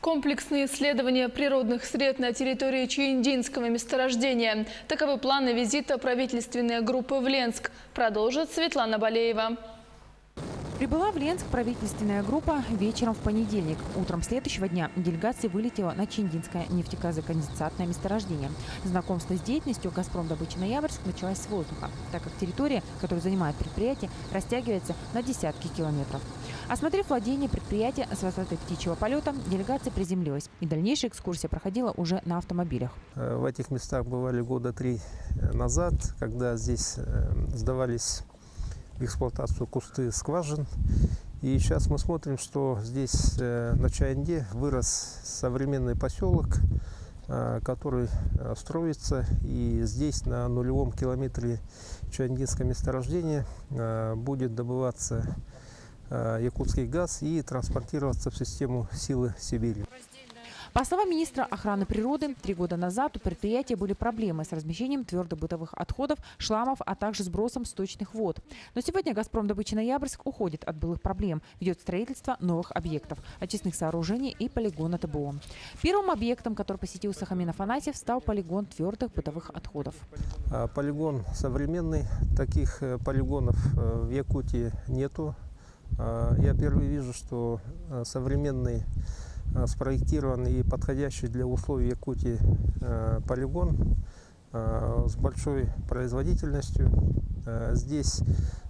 Комплексные исследования природных сред на территории Чииндинского месторождения. Таковы планы визита правительственной группы в Ленск. Продолжит Светлана Балеева. Прибыла в Ленск правительственная группа вечером в понедельник. Утром следующего дня делегация вылетела на Чииндинское нефтегазоконденсатное месторождение. Знакомство с деятельностью «Газпром добычи Ноябрьск» началось с воздуха, так как территория, которую занимает предприятие, растягивается на десятки километров. Осмотрев владение предприятия с высоты птичьего полета, делегация приземлилась. И дальнейшая экскурсия проходила уже на автомобилях. В этих местах бывали года 3 назад, когда здесь сдавались в эксплуатацию кусты скважин. И сейчас мы смотрим, что здесь на Чаинде вырос современный поселок, который строится. И здесь на нулевом километре Чаиндинского месторождения будет добываться якутский газ и транспортироваться в систему Силы Сибири. По словам министра охраны природы, 3 года назад у предприятия были проблемы с размещением твердобытовых отходов, шламов, а также сбросом сточных вод. Но сегодня «Газпром добычи Ноябрьск» уходит от былых проблем, ведет строительство новых объектов, очистных сооружений и полигона ТБО. Первым объектом, который посетил Сахамин Афанасьев, стал полигон твердых бытовых отходов. Полигон современный, таких полигонов в Якутии нету. Я впервые вижу, что современный, спроектированный и подходящий для условий Якутии полигон с большой производительностью. Здесь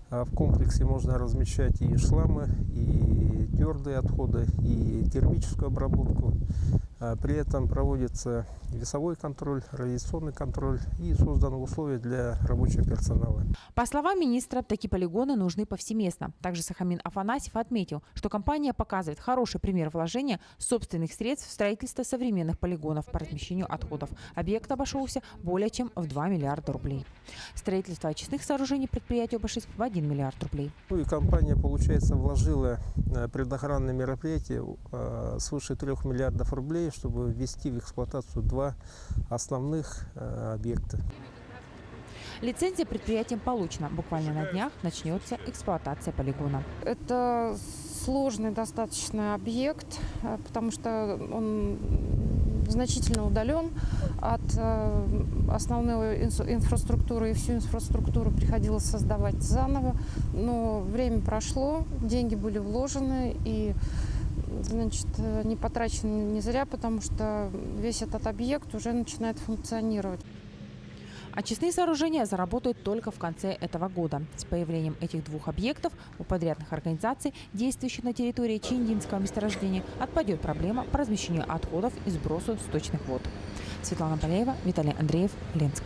в комплексе можно размещать и шламы, и твердые отходы, и термическую обработку. При этом проводится весовой контроль, радиационный контроль и созданы условия для рабочего персонала. По словам министра, такие полигоны нужны повсеместно. Также Сахамин Афанасьев отметил, что компания показывает хороший пример вложения собственных средств в строительство современных полигонов по размещению отходов. Объект обошелся более чем в 2 миллиарда рублей. Строительство очистных сооружений предприятию обошлось в 1 миллиард рублей. И компания, получается, вложила предохранные мероприятия свыше 3 миллиардов рублей, чтобы ввести в эксплуатацию 2 основных объекта. Лицензия предприятием получена. Буквально на днях начнется эксплуатация полигона. Это сложный достаточно объект, потому что он значительно удален от основной инфраструктуры, и всю инфраструктуру приходилось создавать заново. Но время прошло, деньги были вложены, и значит, не потрачены не зря, потому что весь этот объект уже начинает функционировать. Очистные сооружения заработают только в конце этого года. С появлением этих 2 объектов у подрядных организаций, действующих на территории Чииндинского месторождения, отпадет проблема по размещению отходов и сбросу сточных вод. Светлана Балеева, Виталий Андреев, Ленск.